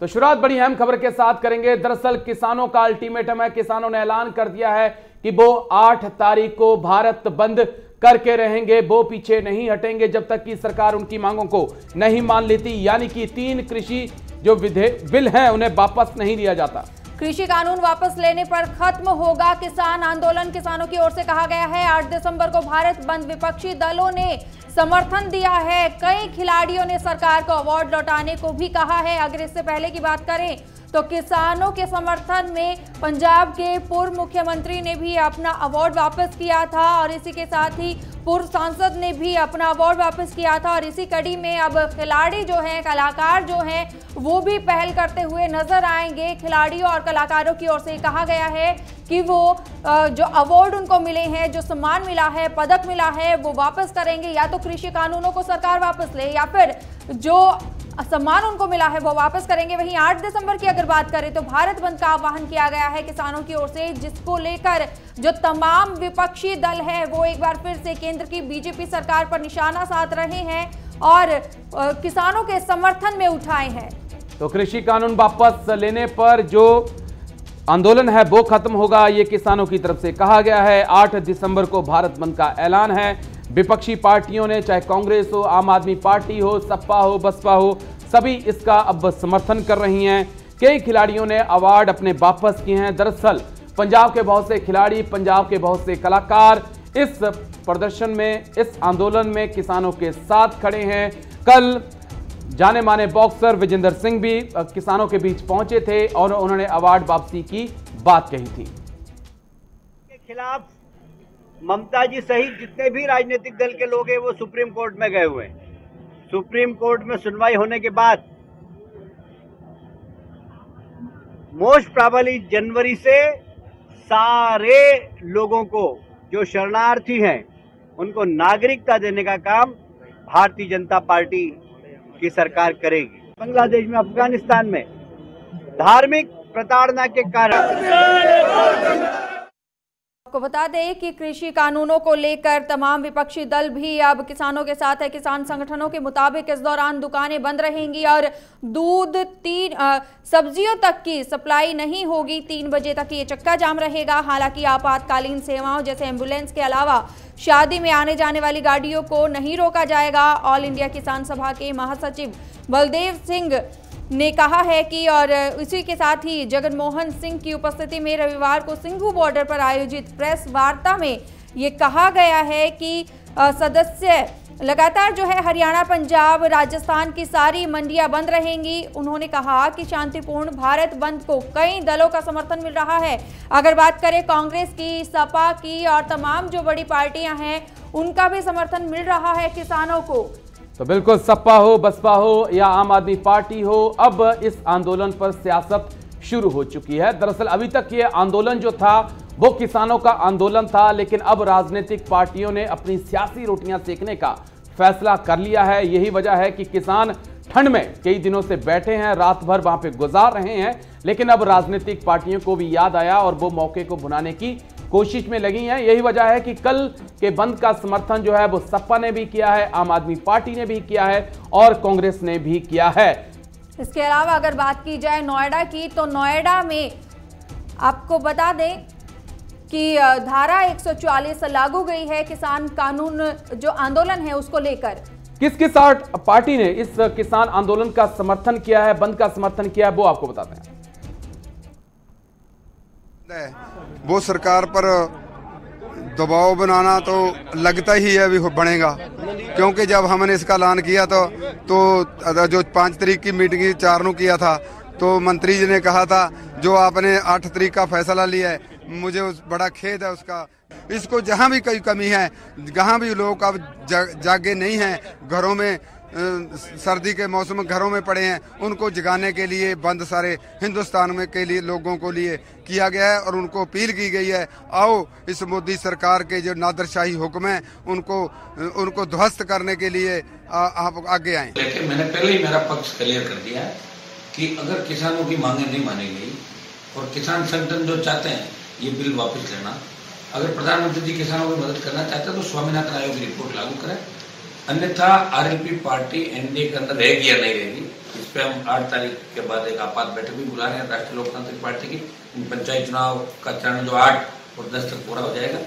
तो शुरुआत बड़ी अहम खबर के साथ करेंगे। दरअसल किसानों का अल्टीमेटम है। किसानों ने ऐलान कर दिया है कि वो 8 तारीख को भारत बंद करके रहेंगे। वो पीछे नहीं हटेंगे जब तक कि सरकार उनकी मांगों को नहीं मान लेती, यानी कि 3 कृषि जो बिल हैं उन्हें वापस नहीं लिया जाता। कृषि कानून वापस लेने पर खत्म होगा किसान आंदोलन। किसानों की ओर से कहा गया है 8 दिसंबर को भारत बंद। विपक्षी दलों ने समर्थन दिया है। कई खिलाड़ियों ने सरकार को अवार्ड लौटाने को भी कहा है। अगर इससे पहले की बात करें तो किसानों के समर्थन में पंजाब के पूर्व मुख्यमंत्री ने भी अपना अवार्ड वापस किया था और इसी के साथ ही पूर्व सांसद ने भी अपना अवार्ड वापस किया था। और इसी कड़ी में अब खिलाड़ी जो हैं, कलाकार जो हैं, वो भी पहल करते हुए नजर आएंगे। खिलाड़ियों और कलाकारों की ओर से कहा गया है कि वो जो अवार्ड उनको मिले हैं, जो सम्मान मिला है, पदक मिला है, वो वापस करेंगे। या तो कृषि कानूनों को सरकार वापस ले या फिर जो सम्मान उनको मिला है वो वापस करेंगे। वहीं 8 दिसंबर की अगर बात करें तो भारत बंद का आह्वान किया गया है किसानों की ओर से, जिसको लेकर जो तमाम विपक्षी दल है वो एक बार फिर से केंद्र की बीजेपी सरकार पर निशाना साध रहे हैं और किसानों के समर्थन में उठाए हैं। तो कृषि कानून वापस लेने पर जो आंदोलन है वो खत्म होगा, ये किसानों की तरफ से कहा गया है। 8 दिसंबर को भारत बंद का ऐलान है। विपक्षी पार्टियों ने, चाहे कांग्रेस हो, आम आदमी पार्टी हो, सपा हो, बसपा हो, सभी इसका अब समर्थन कर रही हैं। कई खिलाड़ियों ने अवार्ड अपने वापस किए हैं। दरअसल पंजाब के बहुत से खिलाड़ी, पंजाब के बहुत से कलाकार इस प्रदर्शन में, इस आंदोलन में किसानों के साथ खड़े हैं। कल जाने माने बॉक्सर विजेंद्र सिंह भी किसानों के बीच पहुंचे थे और उन्होंने अवार्ड वापसी की बात कही थी। के खिलाफ ममता जी सहित जितने भी राजनीतिक दल के लोग हैं वो सुप्रीम कोर्ट में गए हुए हैं। सुप्रीम कोर्ट में सुनवाई होने के बाद मोस्ट प्रोबेबली जनवरी से सारे लोगों को जो शरणार्थी हैं उनको नागरिकता देने का काम भारतीय जनता पार्टी की सरकार करेगी। बांग्लादेश में, अफगानिस्तान में धार्मिक प्रताड़ना के कारण आपको बता दें कि कृषि कानूनों को लेकर तमाम विपक्षी दल भी अब किसानों के साथ है। किसान संगठनों के मुताबिक इस दौरान दुकानें बंद रहेंगी और दूध, सब्जियों तक की सप्लाई नहीं होगी। 3 बजे तक ये चक्का जाम रहेगा। हालांकि आपातकालीन सेवाओं जैसे एम्बुलेंस के अलावा शादी में आने जाने वाली गाड़ियों को नहीं रोका जाएगा। ऑल इंडिया किसान सभा के महासचिव बलदेव सिंह ने कहा है कि और इसी के साथ ही जगन मोहन सिंह की उपस्थिति में रविवार को सिंघू बॉर्डर पर आयोजित प्रेस वार्ता में ये कहा गया है कि सदस्य लगातार जो है हरियाणा, पंजाब, राजस्थान की सारी मंडियां बंद रहेंगी। उन्होंने कहा कि शांतिपूर्ण भारत बंद को कई दलों का समर्थन मिल रहा है। अगर बात करें कांग्रेस की, सपा की और तमाम जो बड़ी पार्टियां हैं उनका भी समर्थन मिल रहा है किसानों को। तो बिल्कुल सपा हो, बसपा हो या आम आदमी पार्टी हो, अब इस आंदोलन पर सियासत शुरू हो चुकी है। दरअसल अभी तक ये आंदोलन जो था वो किसानों का आंदोलन था, लेकिन अब राजनीतिक पार्टियों ने अपनी सियासी रोटियां सेकने का फैसला कर लिया है। यही वजह है कि किसान ठंड में कई दिनों से बैठे हैं, रात भर वहां पे गुजार रहे हैं, लेकिन अब राजनीतिक पार्टियों को भी याद आया और वो मौके को भुनाने की कोशिश में लगी हैं। यही वजह है कि कल के बंद का समर्थन जो है वो सपा ने भी किया है, आम आदमी पार्टी ने भी किया है और कांग्रेस ने भी किया है। इसके अलावा अगर बात की जाए नोएडा की, तो नोएडा में आपको बता दें कि धारा 144 लागू गई है किसान कानून जो आंदोलन है उसको लेकर। किस किस पार्टी ने इस किसान आंदोलन का समर्थन किया है, बंद का समर्थन किया है, वो आपको बताते हैं। वो सरकार पर दबाव बनाना तो लगता ही है अभी बनेगा, क्योंकि जब हमने इसका ऐलान किया तो जो 5 तारीख की मीटिंग 4 को किया था तो मंत्री जी ने कहा था जो आपने 8 तारीख का फैसला लिया है, मुझे बड़ा खेद है उसका। इसको जहाँ भी कोई कमी है, जहाँ भी लोग अब जागे नहीं हैं, घरों में सर्दी के मौसम में घरों में पड़े हैं, उनको जगाने के लिए बंद सारे हिंदुस्तान में के लिए लोगों को लिए किया गया है और उनको अपील की गई है, आओ इस मोदी सरकार के जो नादरशाही हुक्म है उनको ध्वस्त करने के लिए आप आगे आए। लेकिन मैंने पहले ही मेरा पक्ष क्लियर कर दिया है कि अगर किसानों की मांगे नहीं मानी गई और किसान संगठन जो चाहते हैं ये बिल वापस लेना, अगर प्रधानमंत्री जी किसानों की मदद करना चाहते हैं तो स्वामीनाथन आयोग की रिपोर्ट लागू करें, अन्यथा आरएलपी पार्टी एनडीए के अंदर रहेगी या नहीं रहेगी इस पे हम 8 तारीख के बाद एक आपात बैठक भी बुला रहे हैं राष्ट्रीय लोकतांत्रिक पार्टी की। पंचायत चुनाव का चरण जो 8 और 10 तक पूरा हो जाएगा।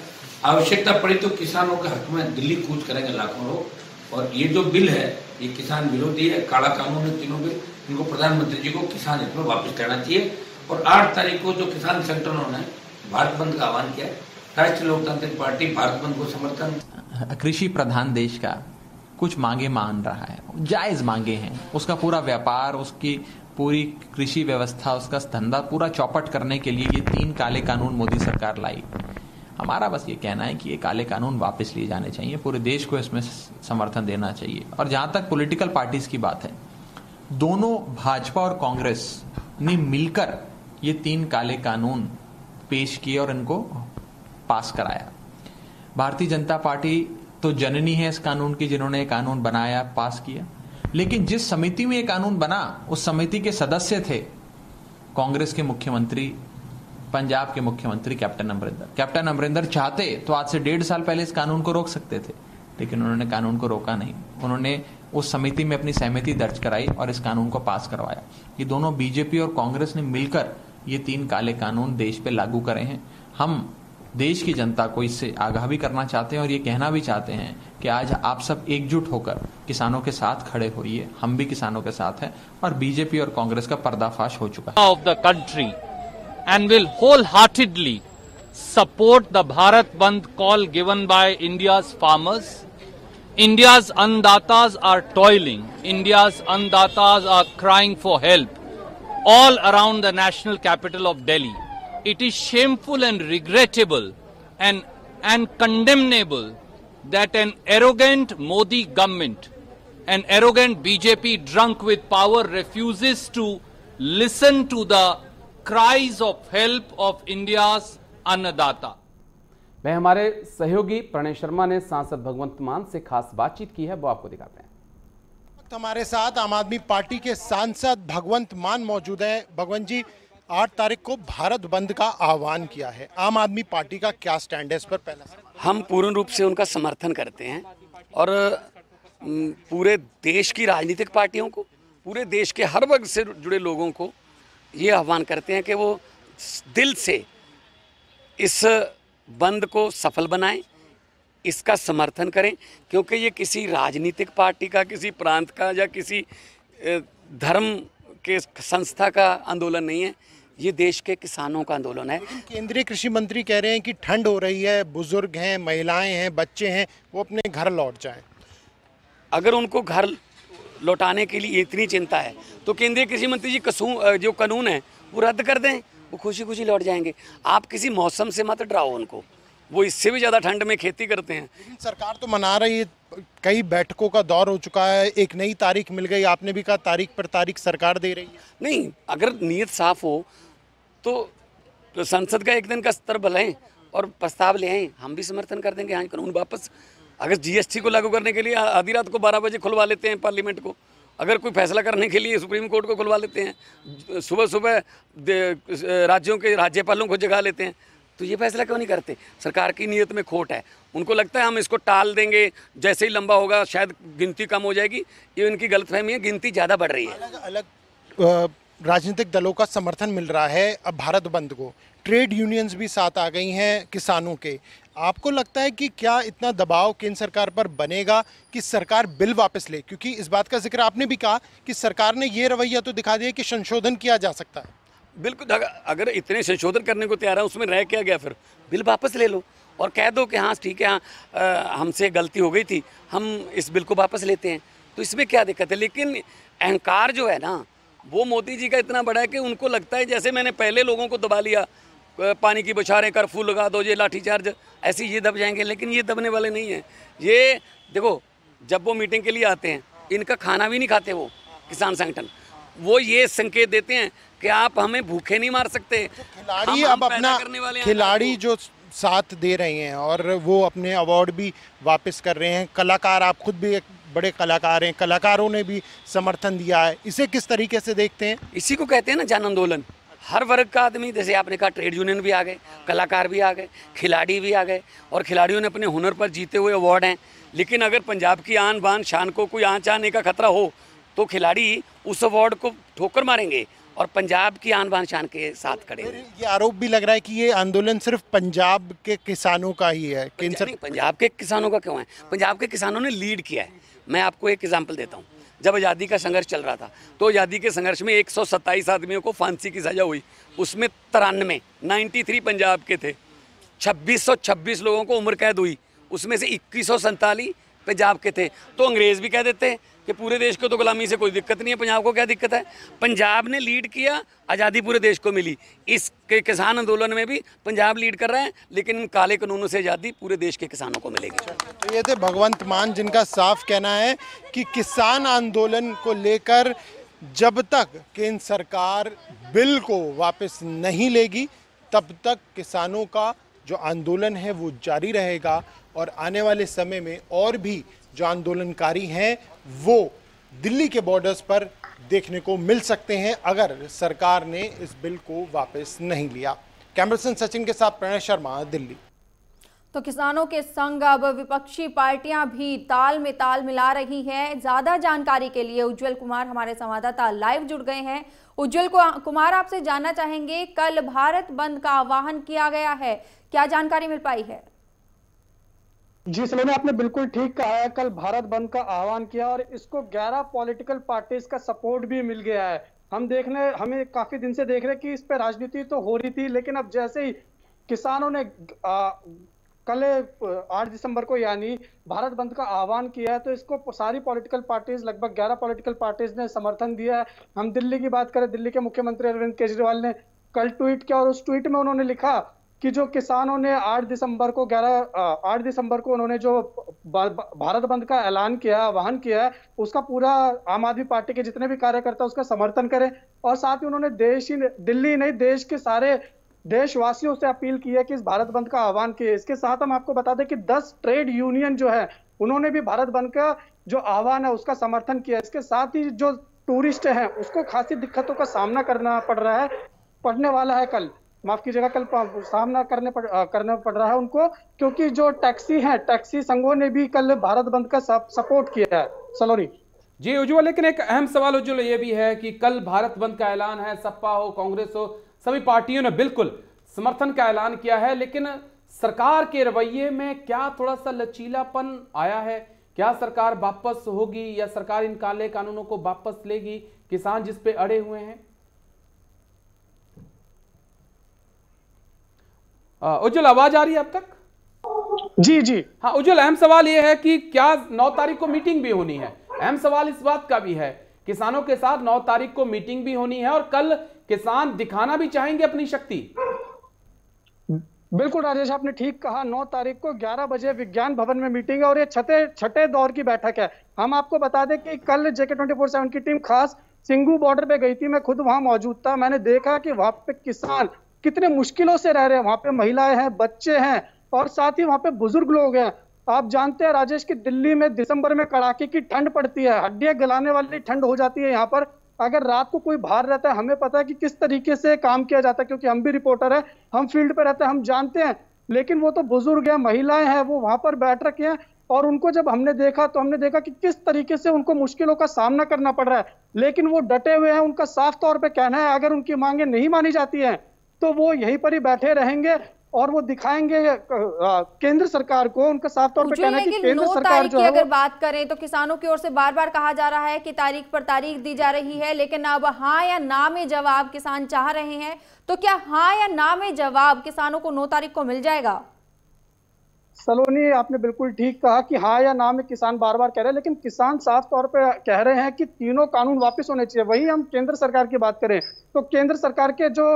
आवश्यकता पड़ी तो किसानों के हक में दिल्ली कूच करेंगे लाखों लोग। और ये जो बिल है ये किसान विरोधी है, काला कानून है तीनों बिल। इनको प्रधानमंत्री जी को किसान हित में वापस लेना चाहिए। और 8 तारीख को जो किसान संगठनों ने भारत बंद का आह्वान किया, राष्ट्रीय लोकतांत्रिक पार्टी भारत बंद को समर्थन। कृषि प्रधान देश का कुछ मांगे मान रहा है, जायज मांगे हैं, उसका पूरा व्यापार, उसकी पूरी कृषि व्यवस्था, उसका धंधा पूरा चौपट करने के लिए ये 3 काले कानून मोदी सरकार लाई। हमारा बस ये कहना है कि ये काले कानून वापस लिए जाने चाहिए, पूरे देश को इसमें समर्थन देना चाहिए। और जहां तक पॉलिटिकल पार्टीज की बात है, दोनों भाजपा और कांग्रेस ने मिलकर ये 3 काले कानून पेश किए और इनको पास कराया। भारतीय जनता पार्टी तो जननी है इस कानून की, जिन्होंने ये कानून बनाया, पास किया। लेकिन जिस समिति में ये कानून बना, उस समिति के सदस्य थे कांग्रेस के मुख्यमंत्री, पंजाब के मुख्यमंत्री कैप्टन अमरिंदर। कैप्टन अमरिंदर चाहते तो आज से 1.5 साल पहले इस कानून को रोक सकते थे, लेकिन उन्होंने कानून को रोका नहीं। उन्होंने उस समिति में अपनी सहमति दर्ज कराई और इस कानून को पास करवाया। ये दोनों बीजेपी और कांग्रेस ने मिलकर ये 3 काले कानून देश पे लागू करे हैं। हम देश की जनता को इससे आगाह भी करना चाहते हैं और ये कहना भी चाहते हैं कि आज आप सब एकजुट होकर किसानों के साथ खड़े होइए। हम भी किसानों के साथ हैं और बीजेपी और कांग्रेस का पर्दाफाश हो चुका है। Of the country and will wholeheartedly support the Bharat Bandh call given by India's farmers. India's andatas are toiling. India's andatas are crying for help all around the national capital of Delhi. It is shameful and regrettable and condemnable that an arrogant Modi government, an arrogant BJP drunk with power refuses to listen to the cries of help of India's अन्नदाता। वह हमारे सहयोगी प्रणय शर्मा ने सांसद भगवंत मान से खास बातचीत की है, वो आपको दिखाते हैं। हमारे साथ आम आदमी पार्टी के सांसद भगवंत मान मौजूद हैं। भगवंत जी, 8 तारीख को भारत बंद का आह्वान किया है, आम आदमी पार्टी का क्या स्टैंड है इस पर? पहला, हम पूर्ण रूप से उनका समर्थन करते हैं और पूरे देश की राजनीतिक पार्टियों को, पूरे देश के हर वर्ग से जुड़े लोगों को ये आह्वान करते हैं कि वो दिल से इस बंद को सफल बनाएं, इसका समर्थन करें, क्योंकि ये किसी राजनीतिक पार्टी का, किसी प्रांत का या किसी धर्म के संस्था का आंदोलन नहीं है, ये देश के किसानों का आंदोलन है। केंद्रीय कृषि मंत्री कह रहे हैं कि ठंड हो रही है, बुजुर्ग हैं, महिलाएं हैं, बच्चे हैं, वो अपने घर लौट जाएं। अगर उनको घर लौटाने के लिए इतनी चिंता है तो केंद्रीय कृषि मंत्री जी जो कानून है वो रद्द कर दें, वो खुशी खुशी लौट जाएंगे। आप किसी मौसम से मत डराओ उनको, वो इससे भी ज़्यादा ठंड में खेती करते हैं। लेकिन सरकार तो मना रही है, कई बैठकों का दौर हो चुका है, एक नई तारीख मिल गई, आपने भी कहा तारीख पर तारीख सरकार दे रही है। नहीं, अगर नीयत साफ हो तो संसद का एक दिन का स्तर बढ़ाएं और प्रस्ताव ले आएँ, हम भी समर्थन कर देंगे। हाँ, कानून वापस, अगर जीएसटी को लागू करने के लिए आधी रात को 12 बजे खुलवा लेते हैं पार्लियामेंट को, अगर कोई फैसला करने के लिए सुप्रीम कोर्ट को खुलवा लेते हैं, सुबह सुबह राज्यों के राज्यपालों को जगा लेते हैं, तो ये फैसला क्यों नहीं करते? सरकार की नीयत में खोट है। उनको लगता है हम इसको टाल देंगे, जैसे ही लंबा होगा शायद गिनती कम हो जाएगी। ये उनकी गलतफहमी है, गिनती ज़्यादा बढ़ रही है। अलग राजनीतिक दलों का समर्थन मिल रहा है अब भारत बंद को, ट्रेड यूनियंस भी साथ आ गई हैं किसानों के। आपको लगता है कि क्या इतना दबाव केंद्र सरकार पर बनेगा कि सरकार बिल वापस ले? क्योंकि इस बात का जिक्र आपने भी कहा कि सरकार ने ये रवैया तो दिखा दिया कि संशोधन किया जा सकता है। बिल्कुल, अगर इतने संशोधन करने को तैयार है, उसमें रह क्या गया? फिर बिल वापस ले लो और कह दो कि हाँ ठीक है, हाँ हमसे गलती हो गई थी, हम इस बिल को वापस लेते हैं, तो इसमें क्या दिक्कत है? लेकिन अहंकार जो है ना, वो मोदी जी का इतना बड़ा है कि उनको लगता है जैसे मैंने पहले लोगों को दबा लिया, पानी की बौछारें, कर्फ्यू लगा दो, ये लाठीचार्ज, ऐसे ये दब जाएंगे। लेकिन ये दबने वाले नहीं हैं। ये देखो, जब वो मीटिंग के लिए आते हैं, इनका खाना भी नहीं खाते वो किसान संगठन, वो ये संकेत देते हैं कि आप हमें भूखे नहीं मार सकते। तो खिलाड़ी अब अपना खिलाड़ी जो साथ दे रहे हैं और वो अपने अवार्ड भी वापस कर रहे हैं, कलाकार, आप खुद भी एक बड़े कलाकार हैं, कलाकारों ने भी समर्थन दिया है, इसे किस तरीके से देखते हैं? इसी को कहते हैं ना जन आंदोलन। हर वर्ग का आदमी, जैसे आपने कहा, ट्रेड यूनियन भी आ गए, कलाकार भी आ गए, खिलाड़ी भी आ गए, और खिलाड़ियों ने अपने हुनर पर जीते हुए अवार्ड हैं। लेकिन अगर पंजाब की आन बान शान को कोई आँच आने का खतरा हो तो खिलाड़ी उस अवार्ड को ठोकर मारेंगे और पंजाब की आन बान शान के साथ खड़े हैं। ये आरोप भी लग रहा है कि ये आंदोलन सिर्फ पंजाब के किसानों का ही है। पंजाब के किसानों का क्यों है? पंजाब के किसानों ने लीड किया है। मैं आपको एक एग्जाम्पल देता हूँ। जब आज़ादी का संघर्ष चल रहा था तो आज़ादी के संघर्ष में 127 आदमियों को फांसी की सजा हुई, उसमें 93 पंजाब के थे। 2626 लोगों को उम्र कैद हुई, उसमें से 2147 पंजाब के थे। तो अंग्रेज़ भी कह देते हैं कि पूरे देश को तो गुलामी से कोई दिक्कत नहीं है, पंजाब को क्या दिक्कत है? पंजाब ने लीड किया, आज़ादी पूरे देश को मिली। इस किसान आंदोलन में भी पंजाब लीड कर रहे हैं, लेकिन इन काले कानूनों से आज़ादी पूरे देश के किसानों को मिलेगी। तो ये थे भगवंत मान, जिनका साफ कहना है कि किसान आंदोलन को लेकर जब तक केंद्र सरकार बिल को वापस नहीं लेगी तब तक किसानों का जो आंदोलन है वो जारी रहेगा और आने वाले समय में और भी जो आंदोलनकारी हैं वो दिल्ली के बॉर्डर्स पर देखने को मिल सकते हैं अगर सरकार ने इस बिल को वापस नहीं लिया। कैमरा पर्सन सचिन के साथ प्रणय शर्मा, दिल्ली। तो किसानों के संग अब विपक्षी पार्टियां भी ताल में ताल मिला रही हैं। ज्यादा जानकारी के लिए उज्जवल कुमार हमारे संवाददाता लाइव जुड़ गए हैं। उज्जवल कुमार, आपसे जानना चाहेंगे, कल भारत बंद का आह्वान किया गया है, क्या जानकारी मिल पाई है? जी सलोनी, आपने बिल्कुल ठीक कहा है। कल भारत बंद का आह्वान किया और इसको 11 पॉलिटिकल पार्टीज का सपोर्ट भी मिल गया है। हमें काफी दिन से देख रहे कि इस पे राजनीति तो हो रही थी, लेकिन अब जैसे ही किसानों ने कल 8 दिसंबर को यानी भारत बंद का आह्वान किया है तो इसको सारी पॉलिटिकल पार्टीज, लगभग 11 पॉलिटिकल पार्टीज ने समर्थन दिया है। हम दिल्ली की बात करें, दिल्ली के मुख्यमंत्री अरविंद केजरीवाल ने कल ट्वीट किया और उस ट्वीट में उन्होंने लिखा कि जो किसानों ने 8 दिसंबर को उन्होंने जो भारत बंद का ऐलान किया, आह्वान किया है, उसका पूरा आम आदमी पार्टी के जितने भी कार्यकर्ता उसका समर्थन करें। और साथ ही उन्होंने दिल्ली नहीं, देश के सारे देशवासियों से अपील की है कि इस भारत बंद का आह्वान किए। इसके साथ हम आपको बता दें कि 10 ट्रेड यूनियन जो है उन्होंने भी भारत बंद का जो आह्वान है उसका समर्थन किया। इसके साथ ही जो टूरिस्ट हैं उसको खासी दिक्कतों का सामना पड़ने वाला है कल, माफ कीजिएगा, कल सामना करना पड़ रहा है उनको, क्योंकि जो टैक्सी संघों ने भी कल भारत बंद का सपोर्ट किया है। सलोनी जी उज्जवल, लेकिन एक अहम सवाल उज्जवल ये भी है कि कल भारत बंद का ऐलान है, सपा हो, कांग्रेस हो, सभी पार्टियों ने बिल्कुल समर्थन का ऐलान किया है, लेकिन सरकार के रवैये में क्या थोड़ा सा लचीलापन आया है? क्या सरकार वापस होगी या सरकार इन काले कानूनों को वापस लेगी? किसान जिस पे अड़े हुए हैं। उज्जवल, आवाज आ रही है अब तक? जी हाँ उज्जवल, अहम सवाल यह है कि क्या 9 तारीख को मीटिंग भी होनी है? अहम सवाल इस बात का भी है, किसानों के साथ 9 तारीख को मीटिंग भी होनी है और कल किसान दिखाना भी चाहेंगे अपनी शक्ति। बिल्कुल राजेश, आपने ठीक कहा। 9 तारीख को 11 बजे विज्ञान भवन में मीटिंग है और ये छठे दौर की बैठक है। हम आपको बता दें कि कल JK 24/7 की टीम खास सिंगू बॉर्डर पे गई थी, मैं खुद वहां मौजूद था। मैंने देखा कि वहां पे किसान कितने मुश्किलों से रह रहे हैं। वहां पे महिलाएं हैं, बच्चे हैं और साथ ही वहां पे बुजुर्ग लोग हैं। आप जानते हैं राजेश कि दिल्ली में दिसंबर में कड़ाके की ठंड पड़ती है, हड्डियां गलाने वाली ठंड हो जाती है यहाँ पर। अगर रात को कोई बाहर रहता है, हमें पता है कि किस तरीके से काम किया जाता है, क्योंकि हम भी रिपोर्टर हैं, हम फील्ड पे रहते हैं, हम जानते हैं। लेकिन वो तो बुजुर्ग हैं, महिलाएं हैं, वो वहां पर बैठ रखे हैं और उनको जब हमने देखा तो हमने देखा कि किस तरीके से उनको मुश्किलों का सामना करना पड़ रहा है। लेकिन वो डटे हुए हैं। उनका साफ तौर पे कहना है अगर उनकी मांगे नहीं मानी जाती हैं तो वो यहीं पर ही बैठे रहेंगे और वो दिखाएंगे केंद्र सरकार को। उनका साफ तौर पे कहना है कि केंद्र सरकार जो है, अगर बात करें तो किसानों की ओर से बार बार कहा जा रहा है कि तारीख पर तारीख दी जा रही है, लेकिन अब हाँ या ना में जवाब किसान चाह रहे हैं। तो क्या हाँ या ना में जवाब किसानों को 9 तारीख को मिल जाएगा? सलोनी, आपने बिल्कुल ठीक कहा कि हाँ या ना में किसान बार बार कह रहे हैं, लेकिन किसान साफ तौर पे कह रहे हैं कि तीनों कानून वापस होने चाहिए। वही हम केंद्र सरकार की बात करें तो केंद्र सरकार के जो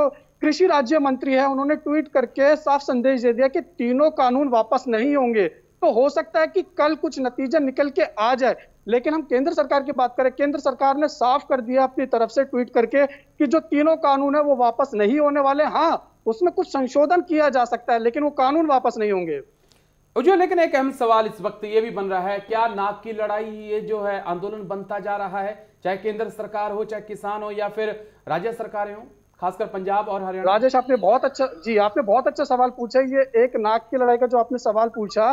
कृषि राज्य मंत्री है उन्होंने ट्वीट करके साफ संदेश दे दिया कि तीनों कानून वापस नहीं होंगे। तो हो सकता है कि कल कुछ नतीजा निकल के आ जाए, लेकिन हम केंद्र सरकार की बात करें, केंद्र सरकार ने साफ कर दिया अपनी तरफ से ट्वीट करके कि जो तीनों कानून है वो वापस नहीं होने वाले। हाँ, उसमें कुछ संशोधन किया जा सकता है, लेकिन वो कानून वापस नहीं होंगे। उज्जवल, लेकिन एक अहम सवाल इस वक्त ये भी बन रहा है, क्या नाक की लड़ाई ये जो है आंदोलन बनता जा रहा है, चाहे केंद्र सरकार हो, चाहे किसान हो या फिर राज्य सरकारें हो, खासकर पंजाब और हरियाणा? राजेश, आपने बहुत अच्छा सवाल पूछा। ये एक नाक की लड़ाई का जो आपने सवाल पूछा,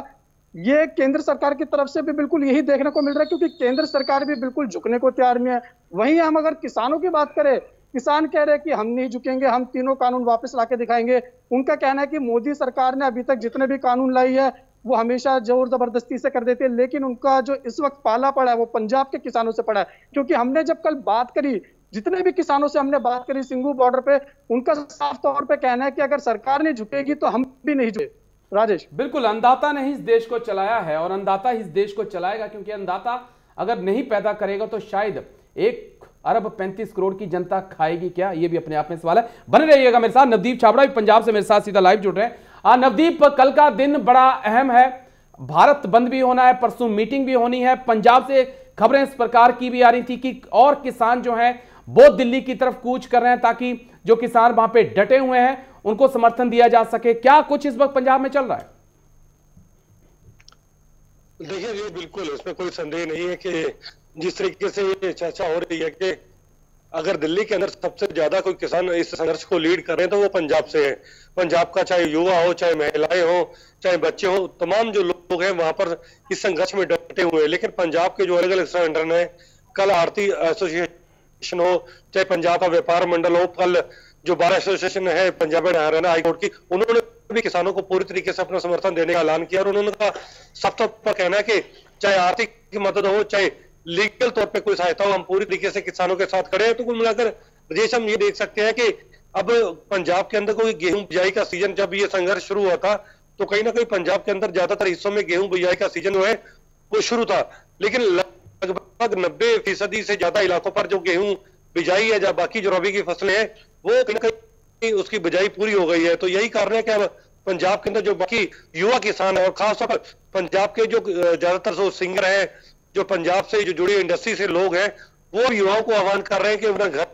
ये केंद्र सरकार की तरफ से भी बिल्कुल यही देखने को मिल रहा है, क्योंकि केंद्र सरकार भी बिल्कुल झुकने को तैयार नहीं है। वहीं हम अगर किसानों की बात करें, किसान कह रहे हैं कि हम नहीं झुकेंगे, हम तीनों कानून वापस लाके दिखाएंगे। उनका कहना है कि मोदी सरकार ने अभी तक जितने भी कानून लाई है वो हमेशा जोर जबरदस्ती से कर देती है, लेकिन उनका जो इस वक्त पाला पड़ा है वो पंजाब के किसानों से पड़ा है। क्योंकि हमने जब कल बात करी, जितने भी किसानों से हमने बात करी सिंघू बॉर्डर पे, उनका साफ तौर पे कहना है कि अगर सरकार नहीं झुकेगी तो हम भी नहीं झुके। राजेश, बिल्कुल, अन्नदाता ने इस देश को चलाया है और अन्नदाता इस देश को चलाएगा, क्योंकि अन्नदाता अगर नहीं पैदा करेगा तो शायद 1 अरब 35 करोड़ की जनता खाएगी क्या, ये भी अपने आप में सवाल है। बने रहिएगा मेरे साथ। नवदीप छाबड़ा भी पंजाब से मेरे साथ सीधा लाइव जुड़ रहे हैं। नवदीप, कल का दिन बड़ा अहम है, भारत बंद भी होना है, परसों मीटिंग भी होनी है। पंजाब से खबरें इस प्रकार की भी आ रही थी कि और किसान जो हैं वो दिल्ली की तरफ कूच कर रहे हैं ताकि जो किसान वहां पे डटे हुए हैं उनको समर्थन दिया जा सके। क्या कुछ इस वक्त पंजाब में चल रहा है? देखिए, ये बिल्कुल इसमें कोई संदेह नहीं है कि जिस तरीके से ये चर्चा हो रही है कि अगर दिल्ली के अंदर सबसे ज्यादा कोई किसान इस संघर्ष को लीड कर रहे हैं तो वो पंजाब से है। पंजाब का चाहे युवा हो, चाहे महिलाएं हो, चाहे बच्चे हो, तमाम जो लोग हैं वहां पर इस संघर्ष में डटे हुए हैं। लेकिन पंजाब के जो अलग अलग संगठन है, कल आरती एसोसिएशन हो, चाहे पंजाब का व्यापार मंडल हो, कल जो बार एसोसिएशन है पंजाब एंड हरियाणा हाईकोर्ट की, उन्होंने भी किसानों को पूरी तरीके से अपना समर्थन देने का ऐलान किया। और उन्होंने कहा, साफ तौर पर कहना है कि चाहे आर्थिक मदद हो, चाहे लीगल तौर पे कोई सहायता हो, हम पूरी तरीके से किसानों के साथ खड़े हैं। तो कुल मिलाकर राजेश, हम ये देख सकते हैं कि अब पंजाब के अंदर कोई गेहूं बिजाई का सीजन, जब ये संघर्ष शुरू हुआ था तो कहीं ना कहीं पंजाब के अंदर ज्यादातर हिस्सों में गेहूं बिजाई का सीजन जो है वो शुरू था। लेकिन लगभग 90% से ज्यादा इलाकों पर जो गेहूं बिजाई है, जब बाकी जो रबी की फसलें हैं वो कहीं ना कहीं उसकी बिजाई पूरी हो गई है। तो यही कारण है कि अब पंजाब के अंदर जो बाकी युवा किसान है और खासतौर पर पंजाब के जो ज्यादातर जो सिंगर है, जो पंजाब से जो जुड़ी इंडस्ट्री से लोग हैं, वो युवाओं को आह्वान कर रहे हैं कि अपना घर,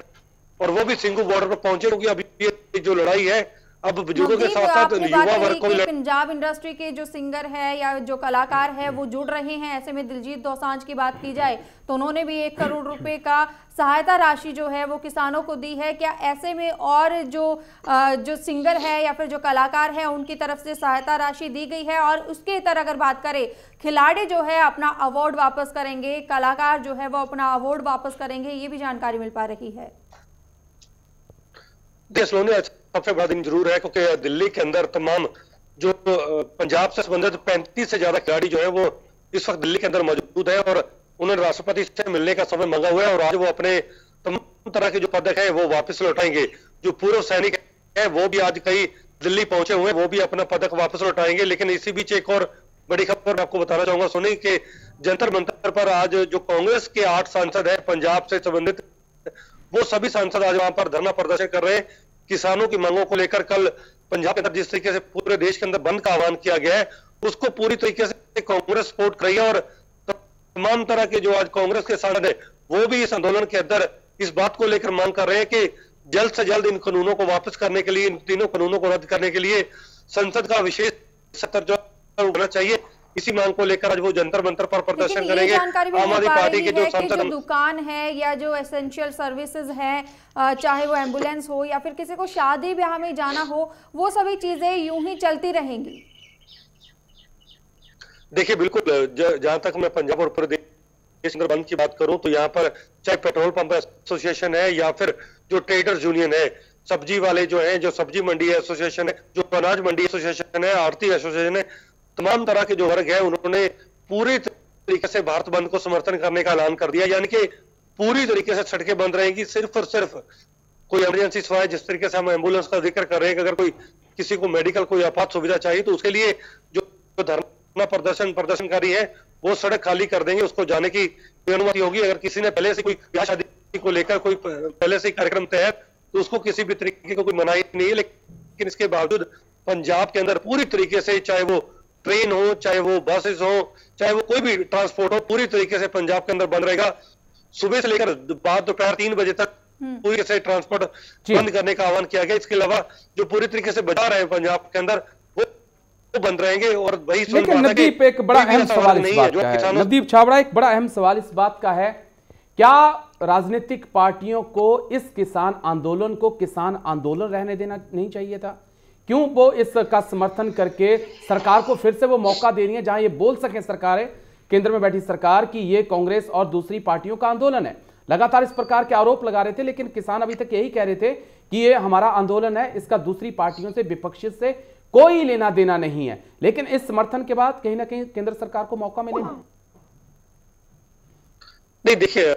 और वो भी सिंघू बॉर्डर पर पहुंचे, क्योंकि अभी ये जो लड़ाई है अब बुजुर्गों के साथ साथ युवा वर्ग को भी। पंजाब इंडस्ट्री के जो सिंगर है या जो कलाकार है वो जुड़ रहे हैं। ऐसे में दिलजीत दोसांझ की बात की जाए तो उन्होंने भी 1 करोड़ रुपए का सहायता राशि जो है वो किसानों को दी है। क्या ऐसे में और जो सिंगर है या फिर जो कलाकार है उनकी तरफ से सहायता राशि दी गई है? और उसके तरह अगर बात करें, खिलाड़ी जो है अपना अवार्ड वापस करेंगे, कलाकार जो है वो अपना अवार्ड वापस करेंगे, ये भी जानकारी मिल पा रही है। सबसे बड़ा दिन जरूर है क्योंकि दिल्ली के अंदर तमाम जो पंजाब से संबंधित 35 से ज्यादा खिलाड़ी जो है वो इस वक्त दिल्ली के अंदर मौजूद है और उन्होंने राष्ट्रपति से मिलने का समय मांगा हुआ है और आज वो अपने तमाम तरह के जो पदक है वो वापस लौटाएंगे। जो पूर्व सैनिक है वो भी आज कई दिल्ली पहुंचे हुए, वो भी अपना पदक वापस लौटाएंगे। लेकिन इसी बीच एक और बड़ी खबर मैं आपको बताना चाहूंगा, सुनी कि जंतर मंतर पर आज जो कांग्रेस के 8 सांसद है पंजाब से संबंधित, वो सभी सांसद आज वहां पर धरना प्रदर्शन कर रहे हैं किसानों की मांगों को लेकर। कल पंजाब के अंदर जिस तरीके से पूरे देश के अंदर बंद का आह्वान किया गया है उसको पूरी तरीके से कांग्रेस सपोर्ट कर रही है और तमाम तरह के जो आज कांग्रेस के सांसद है वो भी इस आंदोलन के अंदर इस बात को लेकर मांग कर रहे हैं कि जल्द से जल्द इन कानूनों को वापस करने के लिए, इन तीनों कानूनों को रद्द करने के लिए संसद का विशेष सत्र जो होना चाहिए। इसी मांग को लेकर आज वो जंतर मंतर पर प्रदर्शन करेंगे। आम आदमी पार्टी के जो सांसद, दुकान है या जो एसेंशियल सर्विसेज है, चाहे वो एम्बुलेंस हो या फिर किसी को शादी ब्याह में जाना हो, वो सभी चीजें यूं ही चलती रहेंगी। देखिए, बिल्कुल, जहां तक मैं पंजाब और प्रदेश बंद की बात करूं तो यहाँ पर चाहे पेट्रोल पंप एसोसिएशन है या फिर जो ट्रेडर्स यूनियन है, सब्जी वाले जो है, जो सब्जी मंडी एसोसिएशन है, जो अनाज मंडी एसोसिएशन है, आरती एसोसिएशन है, तमाम तरह के जो वर्ग है उन्होंने पूरी तरीके से भारत बंद को समर्थन करने का ऐलान कर दिया। यानी कि पूरी तरीके से सड़कें बंद रहेंगी, सिर्फ और सिर्फ कोई इमरजेंसी सेवाएं, जिस तरीके से हम एम्बुलेंस का जिक्र कर रहे हैं कि अगर कोई किसी को मेडिकल कोई आपात सुविधा चाहिए तो उसके लिए जो धरना प्रदर्शनकारी है वो सड़क खाली कर देंगे, उसको जाने की अनुमति होगी। अगर किसी ने पहले से कोई ब्याह शादी को लेकर कोई पहले से कार्यक्रम तय है तो उसको किसी भी तरीके को कोई मनाही नहीं है। लेकिन इसके बावजूद पंजाब के अंदर पूरी तरीके से, चाहे वो ट्रेन हो, चाहे वो बसेस हो, चाहे वो कोई भी ट्रांसपोर्ट हो, पूरी तरीके से पंजाब के अंदर बंद रहेगा। सुबह से लेकर बाद दोपहर 3 बजे तक पूरी तरह से ट्रांसपोर्ट बंद करने का आह्वान किया गया। इसके अलावा जो पूरी तरीके से बाजार है पंजाब के अंदर वो बंद रहेंगे। और वही नवदीप, एक बड़ा अहम सवाल इस बात का है, नवदीप छाबड़ा, एक बड़ा अहम सवाल इस बात का है, क्या राजनीतिक पार्टियों को इस किसान आंदोलन को किसान आंदोलन रहने देना नहीं चाहिए था? क्यों वो इसका समर्थन करके सरकार को फिर से वो मौका दे रही है जहां ये बोल सके सरकारें, केंद्र में बैठी सरकार, कि ये कांग्रेस और दूसरी पार्टियों का आंदोलन है। लगातार इस प्रकार के आरोप लगा रहे थे, लेकिन किसान अभी तक यही कह रहे थे कि ये हमारा आंदोलन है, इसका दूसरी पार्टियों से, विपक्षी से कोई लेना देना नहीं है। लेकिन इस समर्थन के बाद कहीं ना कहीं केंद्र सरकार को मौका मिलेगा। नहीं, देखिए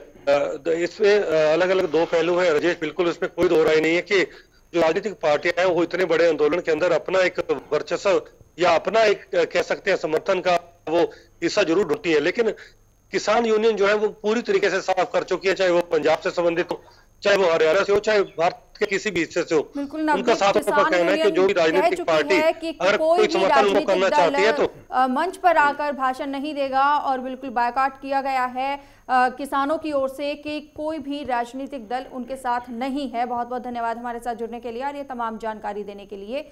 इसमें अलग अलग दो पहलू है राजेश, बिल्कुल इसमें कोई दो राय नहीं है कि जो राजनीतिक पार्टियां हैं वो इतने बड़े आंदोलन के अंदर अपना एक वर्चस्व या अपना एक कह सकते हैं समर्थन का वो हिस्सा जरूर ढूंढती है। लेकिन किसान यूनियन जो है वो पूरी तरीके से साफ कर चुकी है, चाहे वो पंजाब से संबंधित हो, चाहे वो हरियाणा से हो, चाहे भारत के किसी भी हिस्से से हो। उनका साफ तौर पर कहना है कि जो भी राजनीतिक पार्टी अगर कोई समर्थन उनको करना चाहती है तो मंच पर आकर भाषण नहीं देगा, और बिल्कुल बायकॉट किया गया है किसानों की ओर से कि कोई भी राजनीतिक दल उनके साथ नहीं है। बहुत बहुत धन्यवाद हमारे साथ जुड़ने के लिए और ये तमाम जानकारी देने के लिए।